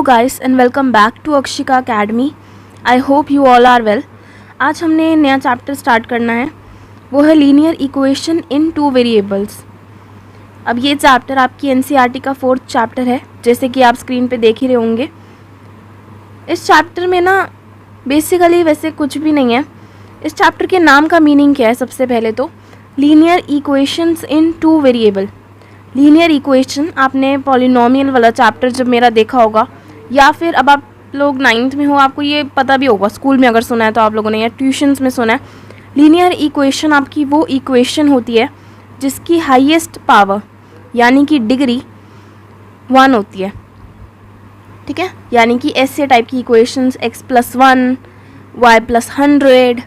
guys and welcome back to Akshika Academy. I hope you all are well. आज हमने नया chapter start करना है, वो है लीनियर इक्वेशन इन टू वेरिएबल्स। अब ये चैप्टर आपकी एनसीईआरटी का 4th चैप्टर है, जैसे कि आप स्क्रीन पे देख ही रहे होंगे। इस चैप्टर में ना बेसिकली वैसे कुछ भी नहीं है। इस चैप्टर के नाम का मीनिंग क्या है? सबसे पहले तो लीनियर इक्वेशंस इन टू वेरिएबल। लीनियर इक्वेशन आपने पॉलिनोमियल वाला चैप्टर जब मेरा देखा होगा, या फिर अब आप लोग 9th में हो, आपको ये पता भी होगा, स्कूल में अगर सुना है तो आप लोगों ने, या ट्यूशन्स में सुना है। लीनियर इक्वेशन आपकी वो इक्वेशन होती है जिसकी हाईएस्ट पावर यानी कि डिग्री 1 होती है, ठीक है। यानी कि ऐसे टाइप की equations x+1, y+100,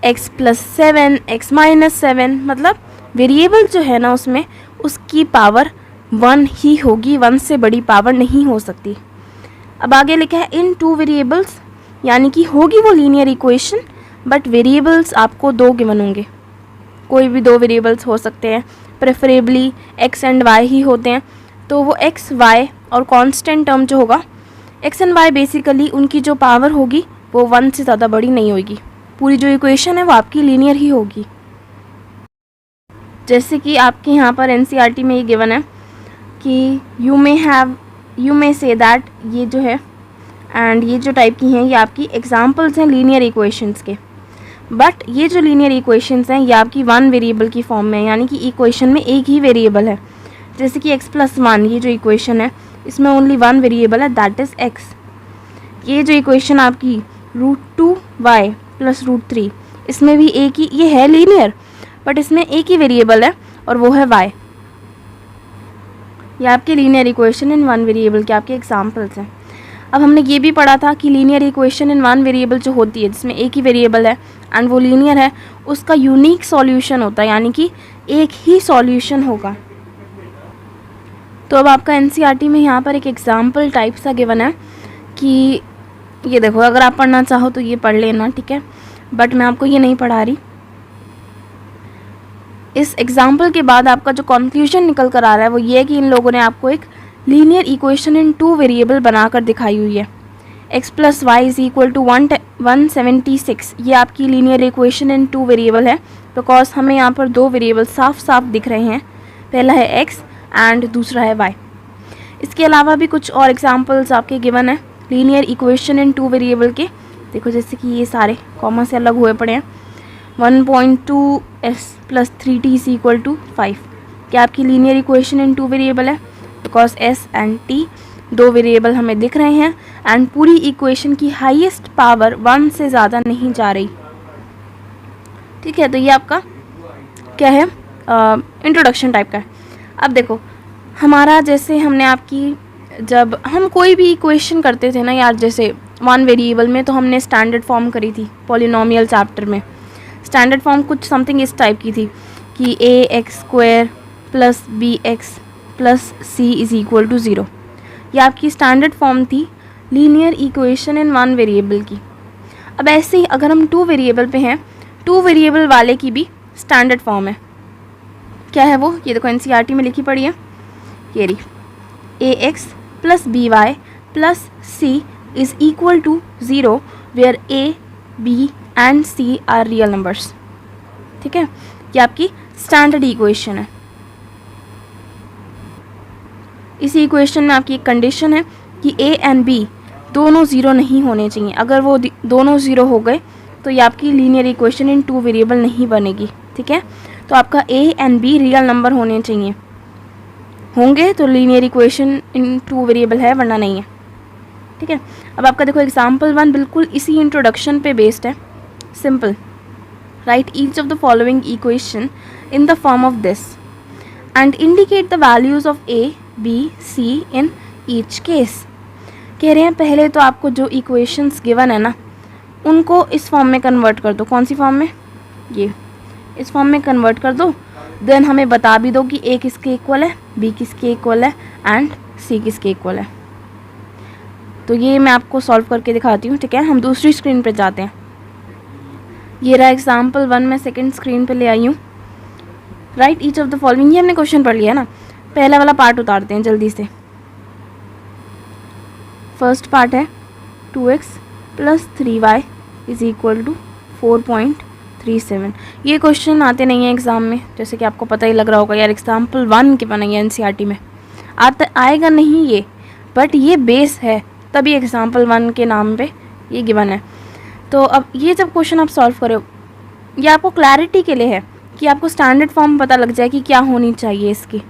x+7, x-7, मतलब वेरिएबल जो है ना उसमें उसकी पावर 1 ही होगी, 1 से बड़ी पावर नहीं हो सकती। अब आगे लिखा है इन टू वेरिएबल्स, यानी कि होगी वो लीनियर इक्वेशन बट वेरिएबल्स आपको 2 गिवन होंगे। कोई भी 2 वेरिएबल्स हो सकते हैं, प्रेफरेबली x एंड y ही होते हैं। तो वो x, y और कांस्टेंट टर्म जो होगा x एंड y, बेसिकली उनकी जो पावर होगी वो 1 से ज़्यादा बड़ी नहीं होगी। पूरी जो इक्वेशन है वो आपकी लीनियर ही होगी। जैसे कि आपके यहाँ पर एनसीईआरटी में ये गिवन है कि यू मे से दैट, ये जो है एंड ये जो टाइप की हैं ये आपकी एग्जांपल्स हैं लीनियर इक्वेशंस के। बट ये जो लीनियर इक्वेशंस हैं ये आपकी 1 वेरिएबल की फॉर्म में है, यानी कि इक्वेशन में एक ही वेरिएबल है। जैसे कि x+1 ये जो इक्वेशन है इसमें ओनली 1 वेरिएबल है, दैट इज़ x। ये जो इक्वेशन आपकी √2y + √3, इसमें भी एक ही, ये है लीनियर बट इसमें एक ही वेरिएबल है और वो है y। ये आपके लीनियर इक्वेशन इन 1 वेरिएबल के आपके एग्जांपल्स हैं। अब हमने ये भी पढ़ा था कि लीनियर इक्वेशन इन 1 वेरिएबल जो होती है, जिसमें एक ही वेरिएबल है एंड वो लीनियर है, उसका यूनिक सॉल्यूशन होता है, यानी कि एक ही सॉल्यूशन होगा। तो अब आपका एनसीईआरटी में यहाँ पर एक एग्जाम्पल टाइप सा गिवन है कि ये देखो, अगर आप पढ़ना चाहो तो ये पढ़ लेना, ठीक है, बट मैं आपको ये नहीं पढ़ा रही। इस एग्जाम्पल के बाद आपका जो कंक्लूजन निकल कर आ रहा है वो ये है कि इन लोगों ने आपको एक लीनियर इक्वेशन इन 2 वेरिएबल बनाकर दिखाई हुई है। x+y = 176, ये आपकी लीनियर इक्वेशन इन 2 वेरिएबल है, बिकॉज हमें यहाँ पर 2 वेरिएबल साफ साफ दिख रहे हैं। पहला है x एंड दूसरा है y। इसके अलावा भी कुछ और एग्जाम्पल्स आपके गिवन है लीनियर इक्वेशन इन 2 वेरिएबल के। देखो, जैसे कि ये सारे कॉमा से अलग हुए पड़े हैं। 1.2s + 3t = 5, क्या आपकी लीनियर इक्वेशन इन 2 वेरिएबल है, because s and t 2 variable हमें दिख रहे हैं एंड पूरी इक्वेशन की हाईएस्ट पावर 1 से ज़्यादा नहीं जा रही, ठीक है। तो ये आपका क्या है, इंट्रोडक्शन टाइप का है। अब देखो, हमारा जैसे हमने आपकी, जब हम कोई भी इक्वेशन करते थे ना यार, जैसे 1 वेरिएबल में, तो हमने स्टैंडर्ड फॉर्म करी थी पॉलिनोमियल चैप्टर में। स्टैंडर्ड फॉर्म कुछ समथिंग इस टाइप की थी कि ax² + bx + c = 0। ये आपकी स्टैंडर्ड फॉर्म थी लीनियर इक्वेशन इन 1 वेरिएबल की। अब ऐसे ही अगर हम 2 वेरिएबल पे हैं, 2 वेरिएबल वाले की भी स्टैंडर्ड फॉर्म है। क्या है वो? ये देखो, एनसीईआरटी में लिखी पड़ी है, ये रही, ax + by + c = 0 where a, b and c are real numbers, ठीक है। ये आपकी स्टैंडर्ड इक्वेशन है। इसी इक्वेशन में आपकी एक कंडीशन है कि a एंड b दोनों 0 नहीं होने चाहिए। अगर वो दोनों 0 हो गए तो ये आपकी लीनियर इक्वेशन इन 2 वेरिएबल नहीं बनेगी, ठीक है। तो आपका a and b real number होने चाहिए, होंगे तो लीनियर इक्वेशन इन 2 वेरिएबल है, वरना नहीं है, ठीक है। अब आपका देखो एग्जाम्पल 1 बिल्कुल इसी इंट्रोडक्शन पे बेस्ड है। Simple, right each of the following equation in the form of this and indicate the values of a, b, c in each case. कह रहे हैं पहले तो आपको जो इक्वेशंस गिवन है ना उनको इस फॉर्म में कन्वर्ट कर दो। कौन सी फॉर्म में? ये इस फॉर्म में कन्वर्ट कर दो। देन हमें बता भी दो कि a किसके इक्वल है, b किसके इक्वल है एंड c किसके इक्वल है। तो ये मैं आपको सॉल्व करके दिखाती हूँ, ठीक है। हम दूसरी स्क्रीन पे जाते हैं। ये रहा एग्जाम्पल 1, मैं सेकंड स्क्रीन पे ले आई हूँ। Right each of the following, ये हमने क्वेश्चन पढ़ लिया ना, पहला वाला पार्ट उतारते हैं जल्दी से। फर्स्ट पार्ट है 2x plus 3y is equal to 4.37। ये क्वेश्चन आते नहीं हैं एग्ज़ाम में, जैसे कि आपको पता ही लग रहा होगा यार, एग्जाम्पल 1 के बनाई है एनसीईआरटी में, आएगा नहीं ये, बट ये बेस है, तभी एग्जाम्पल 1 के नाम पे ये गिवन है। तो अब ये जब क्वेश्चन आप सॉल्व करो, ये आपको क्लैरिटी के लिए है कि आपको स्टैंडर्ड फॉर्म पता लग जाए कि क्या होनी चाहिए इसकी।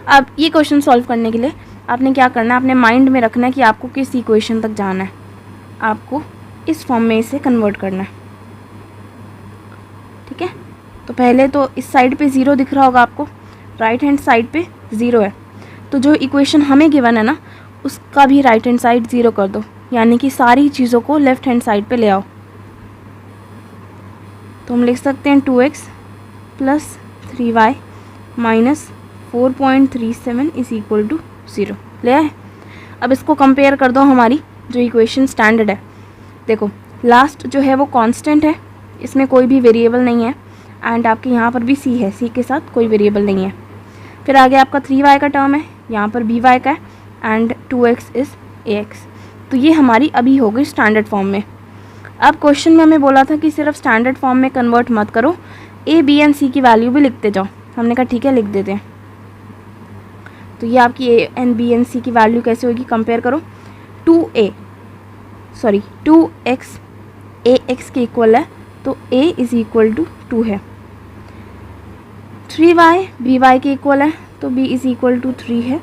अब ये क्वेश्चन सॉल्व करने के लिए आपने क्या करना है, अपने माइंड में रखना है कि आपको किस इक्वेशन तक जाना है, आपको इस फॉर्म में इसे कन्वर्ट करना है, ठीक है। तो पहले तो इस साइड पे 0 दिख रहा होगा आपको, राइट हैंड साइड पे 0 है, तो जो इक्वेशन हमें गिवन है ना उसका भी राइट हैंड साइड 0 कर दो, यानी कि सारी चीज़ों को लेफ़्ट हैंड साइड पे ले आओ। तो हम लिख सकते हैं 2x plus 3y minus 4.37 is equal to 0, ले आए। अब इसको कंपेयर कर दो हमारी जो इक्वेशन स्टैंडर्ड है। देखो लास्ट जो है वो कांस्टेंट है, इसमें कोई भी वेरिएबल नहीं है, एंड आपके यहाँ पर भी c है, c के साथ कोई वेरिएबल नहीं है। फिर आगे आपका 3y का टर्म है, यहाँ पर by का है, एंड 2x इज़ ax। तो ये हमारी अभी हो गई स्टैंडर्ड फॉर्म में। अब क्वेश्चन में हमें बोला था कि सिर्फ स्टैंडर्ड फॉर्म में कन्वर्ट मत करो, a, b एंड c की वैल्यू भी लिखते जाओ। हमने कहा ठीक है लिख देते हैं। तो ये आपकी a and b and c की वैल्यू कैसे होगी, कंपेयर करो। 2x ax के इक्वल है, तो a इज़ इक्वल टू 2 है। 3y by के इक्वल है, तो b इज़ इक्वल टू 3 है,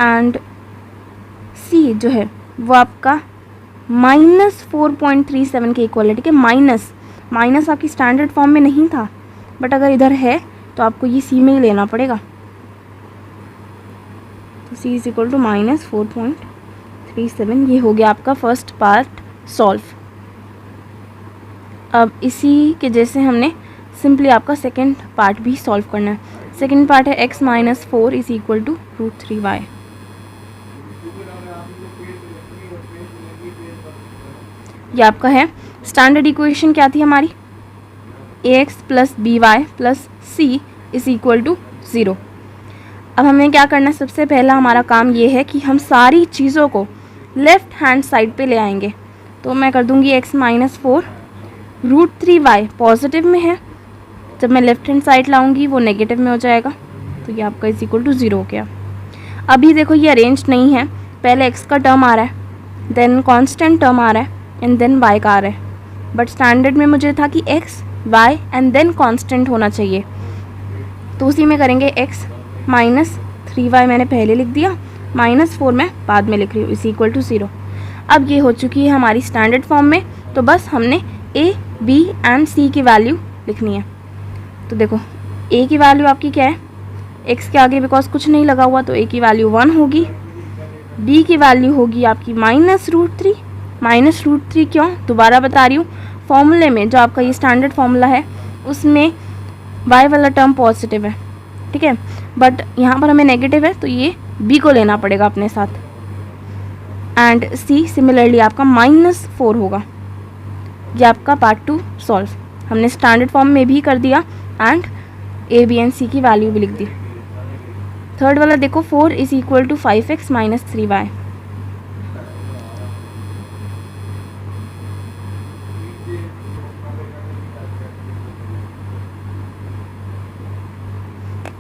एंड c जो है वो आपका माइनस 4.37 के इक्वल है, ठीक है। माइनस आपकी स्टैंडर्ड फॉर्म में नहीं था, बट अगर इधर है तो आपको ये c में ही लेना पड़ेगा। तो c is equal to minus 4.37, ये हो गया आपका फर्स्ट पार्ट सॉल्व। अब इसी के जैसे हमने सिंपली आपका सेकेंड पार्ट भी सॉल्व करना है। सेकेंड पार्ट है x minus 4 is equal to √3y। ये आपका है स्टैंडर्ड इक्वेशन, क्या थी हमारी, ax plus by plus c is equal to 0। अब हमें क्या करना है, सबसे पहला हमारा काम ये है कि हम सारी चीज़ों को लेफ़्ट हैंड साइड पे ले आएंगे। तो मैं कर दूंगी x माइनस 4 √3y पॉजिटिव में है, जब मैं लेफ़्ट हैंड साइड लाऊंगी वो नेगेटिव में हो जाएगा, तो ये आपका इज इक्वल टू 0 हो गया। अभी देखो ये अरेंज नहीं है, पहले x का टर्म आ रहा है, देन कांस्टेंट टर्म आ रहा है, एंड देन y का आ रहा है, बट स्टैंडर्ड में मुझे था कि x y and then constant होना चाहिए, तो उसी में करेंगे। x माइनस 3y मैंने पहले लिख दिया, माइनस 4 मैं बाद में लिख रही हूँ, इज इक्वल टू 0। अब ये हो चुकी है हमारी स्टैंडर्ड फॉर्म में, तो बस हमने a, b एंड c की वैल्यू लिखनी है। तो देखो a की वैल्यू आपकी क्या है, x के आगे बिकॉज कुछ नहीं लगा हुआ, तो a की वैल्यू 1 होगी, b की वैल्यू होगी आपकी -√3। -√3 क्यों, दोबारा बता रही हूँ, फॉर्मूले में जो आपका ये स्टैंडर्ड फार्मूला है उसमें y वाला टर्म पॉजिटिव है, ठीक है, बट यहाँ पर हमें नेगेटिव है, तो ये b को लेना पड़ेगा अपने साथ, एंड c सिमिलरली आपका -4 होगा। ये आपका पार्ट 2 सॉल्व हमने स्टैंडर्ड फॉर्म में भी कर दिया, and a, b and c की वैल्यू भी लिख दी। थर्ड वाला देखो 4 is equal to 5x minus 3y।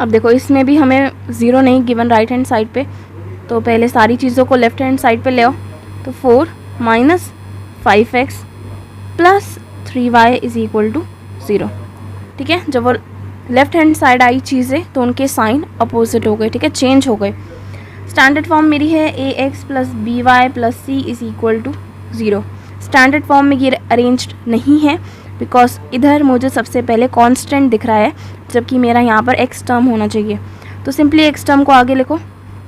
अब देखो इसमें भी हमें 0 नहीं गिवन राइट हैंड साइड पे, तो पहले सारी चीज़ों को लेफ्ट हैंड साइड पे ले आओ। तो 4 minus 5x plus 3y is equal to 0, ठीक है। जब वो लेफ्ट हैंड साइड आई चीज़ें तो उनके साइन अपोजिट हो गए, ठीक है, चेंज हो गए। स्टैंडर्ड फॉर्म मेरी है ax plus by plus c is equal to 0। Standard form में ये अरेंज्ड नहीं है, बिकॉज इधर मुझे सबसे पहले कांस्टेंट दिख रहा है, जबकि मेरा यहाँ पर x टर्म होना चाहिए। तो सिंपली x टर्म को आगे लिखो,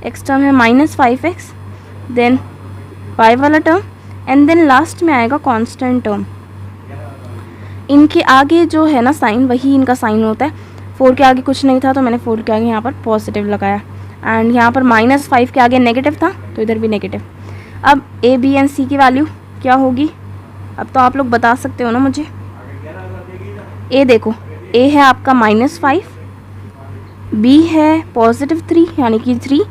x टर्म है -5x, देन y वाला टर्म, एंड देन लास्ट में आएगा कांस्टेंट टर्म। इनके आगे जो है ना साइन, वही इनका साइन होता है। 4 के आगे कुछ नहीं था, तो मैंने 4 के आगे यहाँ पर पॉजिटिव लगाया, एंड यहाँ पर -5 के आगे नेगेटिव था, तो इधर भी नेगेटिव। अब a, b एंड c की वैल्यू क्या होगी, अब तो आप लोग बता सकते हो ना मुझे। a देखो, a है आपका -5, b है +3 यानी कि 3,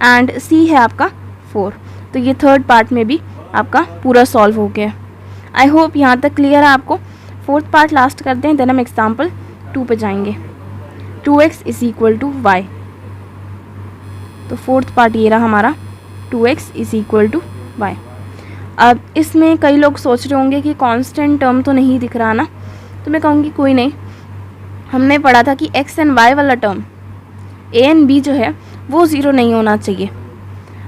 एंड c है आपका 4। तो ये थर्ड पार्ट में भी आपका पूरा सॉल्व हो गया है। आई होप यहाँ तक क्लियर है आपको। फोर्थ पार्ट लास्ट करते हैं, देन हम एग्जाम्पल 2 पे जाएंगे। 2x is equal to y. तो फोर्थ पार्ट ये रहा हमारा, 2x is equal to Y. अब इसमें कई लोग सोच रहे होंगे कि कांस्टेंट टर्म तो नहीं दिख रहा ना, तो मैं कहूँगी कोई नहीं, हमने पढ़ा था कि x एंड y वाला टर्म a एंड b जो है वो ज़ीरो नहीं होना चाहिए।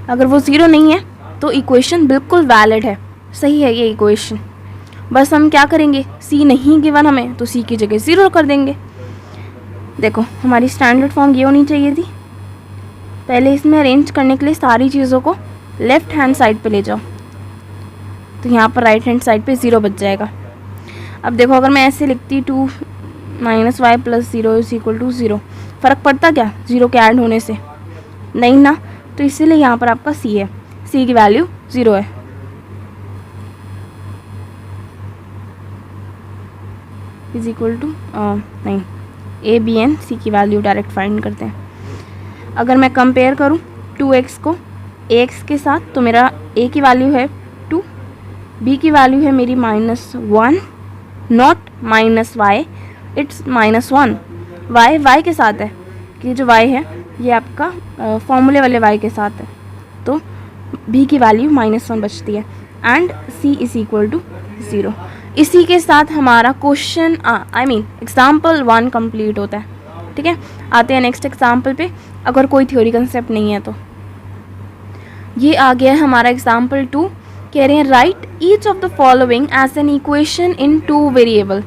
अगर वो ज़ीरो नहीं है तो इक्वेशन बिल्कुल वैलिड है, सही है ये इक्वेशन। बस हम क्या करेंगे, c नहीं गिवन हमें तो c की जगह ज़ीरो कर देंगे। देखो हमारी स्टैंडर्ड फॉर्म ये होनी चाहिए थी। पहले इसमें अरेंज करने के लिए सारी चीज़ों को लेफ़्ट हैंड साइड पे ले जाओ, तो यहाँ पर राइट हैंड साइड पे ज़ीरो बच जाएगा। अब देखो अगर मैं ऐसे लिखती 2 minus y plus zero is equal to zero, फ़र्क पड़ता क्या ज़ीरो के ऐड होने से? नहीं ना, तो इसीलिए यहाँ पर आपका c है, c की वैल्यू ज़ीरो है। इज इक्वल टू नहीं, a b n c की वैल्यू डायरेक्ट फाइंड करते हैं। अगर मैं कंपेयर करूँ 2x को ax के साथ, तो मेरा a की वैल्यू है 2, b की वैल्यू है मेरी -1, नॉट -y, इट्स -1। y के साथ है कि जो y है ये आपका फॉर्मूले वाले y के साथ है, तो b की वैल्यू -1 बचती है and c is equal to 0। इसी के साथ हमारा क्वेश्चन एग्जाम्पल 1 कंप्लीट होता है। ठीक है, आते हैं नेक्स्ट एग्जाम्पल पे, अगर कोई थ्योरी कंसेप्ट नहीं है तो। ये आ गया है हमारा एग्जाम्पल 2। कह रहे हैं write each of the following as an equation in 2 variable.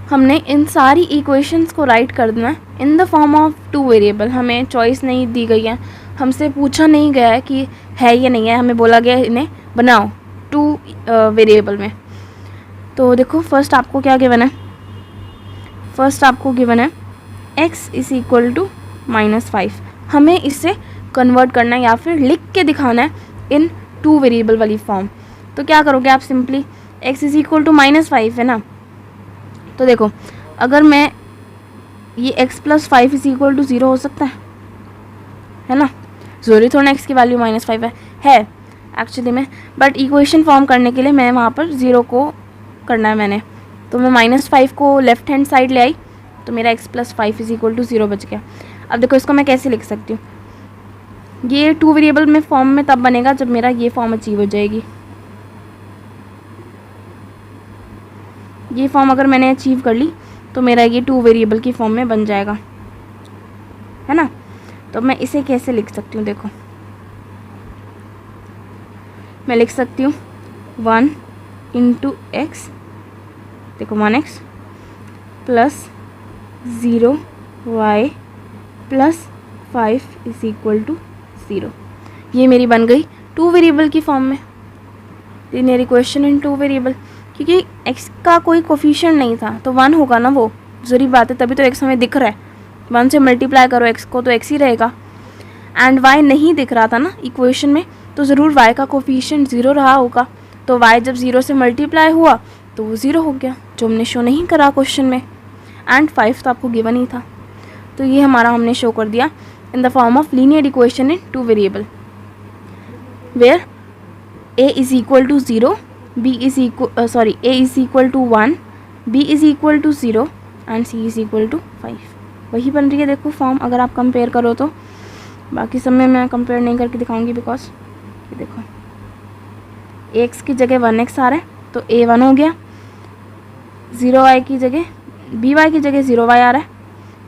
हमने इन सारी इक्वेशंस को राइट कर देना in the form of 2 variable. हमें चॉइस नहीं दी गई है, हमसे पूछा नहीं गया है कि है या नहीं है, हमें बोला गया है इन्हें बनाओ 2 वेरिएबल में। तो देखो फर्स्ट आपको क्या गिवन है, फर्स्ट आपको गिवन है x इज इक्वल टू -5। हमें इसे कन्वर्ट करना है या फिर लिख के दिखाना है इन 2 वेरिएबल वाली फॉर्म। तो क्या करोगे आप, simply x is equal to -5 है ना, तो देखो अगर मैं ये x plus 5 is equal to 0 हो सकता है ना, ज़रूरी थोड़ा x की वैल्यू -5 है एक्चुअली में, बट इक्वेशन फॉर्म करने के लिए मैं वहाँ पर 0 को करना है मैंने, तो मैं -5 को लेफ्ट हैंड साइड ले आई, तो मेरा x plus 5 is equal to 0 बच गया। अब देखो इसको मैं कैसे लिख सकती हूँ, ये 2 वेरिएबल में फॉर्म में तब बनेगा जब मेरा ये फॉर्म अचीव हो जाएगी। ये फॉर्म अगर मैंने अचीव कर ली तो मेरा ये 2 वेरिएबल की फॉर्म में बन जाएगा, है ना। तो मैं इसे कैसे लिख सकती हूँ, देखो मैं लिख सकती हूँ 1 इंटू एक्स, देखो 1x plus 0y plus 5 is equal to 0। ये मेरी बन गई 2 वेरिएबल की फॉर्म में, लीनियर इक्वेशन इन 2 वेरिएबल। क्योंकि x का कोई कोफिशिएंट नहीं था तो 1 होगा ना, वो ज़रूरी बात है, तभी तो x हमें दिख रहा है। 1 से मल्टीप्लाई करो x को तो x ही रहेगा, एंड y नहीं दिख रहा था ना इक्वेशन में, तो ज़रूर y का कोफिशिएंट 0 रहा होगा। तो y जब 0 से मल्टीप्लाई हुआ तो वो 0 हो गया, जो हमने शो नहीं करा क्वेश्चन में, एंड 5 तो आपको गिवन ही था। तो ये हमारा हमने शो कर दिया in the form of linear equation in 2 variable, where a is equal to 0, b is equal a is equal to 1, b is equal to 0 and c is equal to 5। वही बन रही है देखो फॉर्म, अगर आप compare करो तो। बाकी सब में मैं कंपेयर नहीं करके दिखाऊंगी, बिकॉज ये देखो x की जगह 1x आ रहा है तो a 1 हो गया, 0y की जगह by की जगह 0y आ रहा है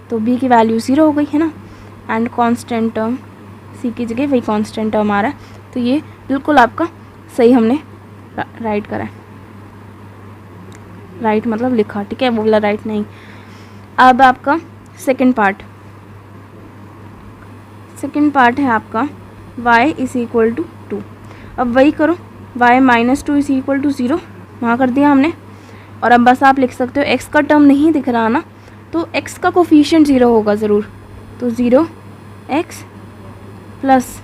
तो b की वैल्यू 0 हो गई है ना, एंड कांस्टेंट टर्म c की जगह वही कांस्टेंट टर्म आ रहा है। तो ये बिल्कुल आपका सही हमने राइट करा है, राइट मतलब लिखा, ठीक है, वो वाला राइट नहीं। अब आपका सेकंड पार्ट है आपका y इज इक्वल टू 2। अब वही करो, y -2 इज इक्वल टू 0 वहाँ कर दिया हमने, और अब बस आप लिख सकते हो x का टर्म नहीं दिख रहा ना, तो x का कोफिशिएंट 0 होगा ज़रूर, तो 0x plus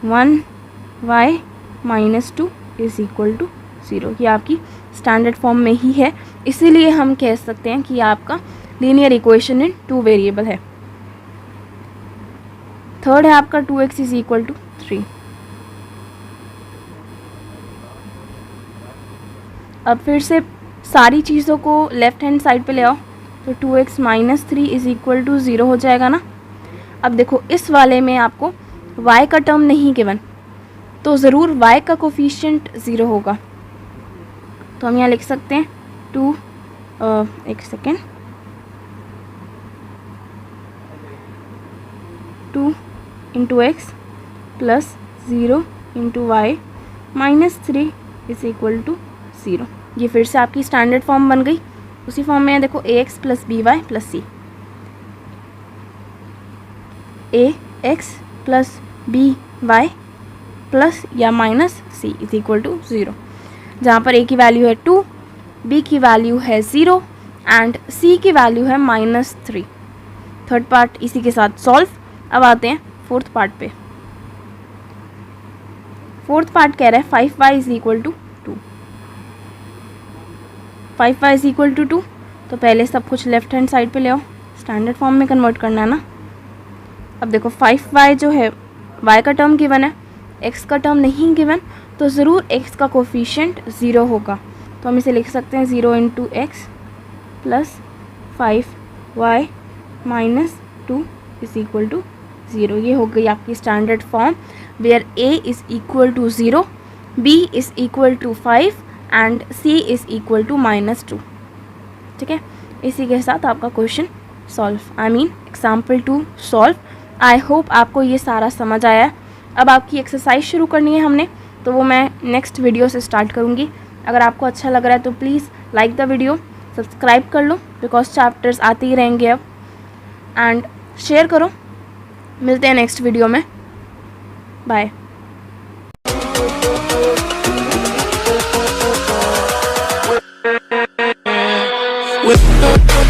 1y -2 is equal to 0। ये आपकी स्टैंडर्ड फॉर्म में ही है, इसीलिए हम कह सकते हैं कि आपका लीनियर इक्वेशन इन 2 वेरिएबल है। थर्ड है आपका 2x इज इक्वल टू 3। अब फिर से सारी चीज़ों को लेफ़्ट हैंड साइड पे ले आओ, तो 2x minus 3 is equal to 0 हो जाएगा ना। अब देखो इस वाले में आपको y का टर्म नहीं गिवन, तो ज़रूर y का कोफिशिएंट 0 होगा। तो हम यहाँ लिख सकते हैं 2 एक second 2 into x plus 0 into y minus 3 is equal to 0। ये फिर से आपकी स्टैंडर्ड फॉर्म बन गई। उसी फॉर्म में है देखो a x plus b y plus c, a x plus b y plus या minus c is equal to 0, जहाँ पर ए की वैल्यू है 2, बी की वैल्यू है 0 एंड सी की वैल्यू है -3। थर्ड पार्ट इसी के साथ सॉल्व। अब आते हैं फोर्थ पार्ट पे। फोर्थ पार्ट कह रहा है 5y is equal to 2। 5y is equal to 2, तो पहले सब कुछ लेफ्ट हैंड साइड पे ले आओ, स्टैंडर्ड फॉर्म में कन्वर्ट करना है ना। अब देखो 5y जो है y का टर्म गिवन है, x का टर्म नहीं गिवन, तो ज़रूर x का कोफिशिएंट 0 होगा। तो हम इसे लिख सकते हैं 0 into x plus 5y minus 2 is equal to 0। ये हो गई आपकी standard form where a is equal to 0, b is equal to 5 and c is equal to -2। ठीक है, इसी के साथ आपका question solve, I mean example 2 solve. I hope आपको ये सारा समझ आया है। अब आपकी एक्सरसाइज शुरू करनी है हमने, तो वो मैं नेक्स्ट वीडियो से स्टार्ट करूँगी। अगर आपको अच्छा लग रहा है तो please like the video, subscribe कर लो बिकॉज चैप्टर्स आते ही रहेंगे अब, एंड शेयर करो। मिलते हैं नेक्स्ट वीडियो में, बाय। with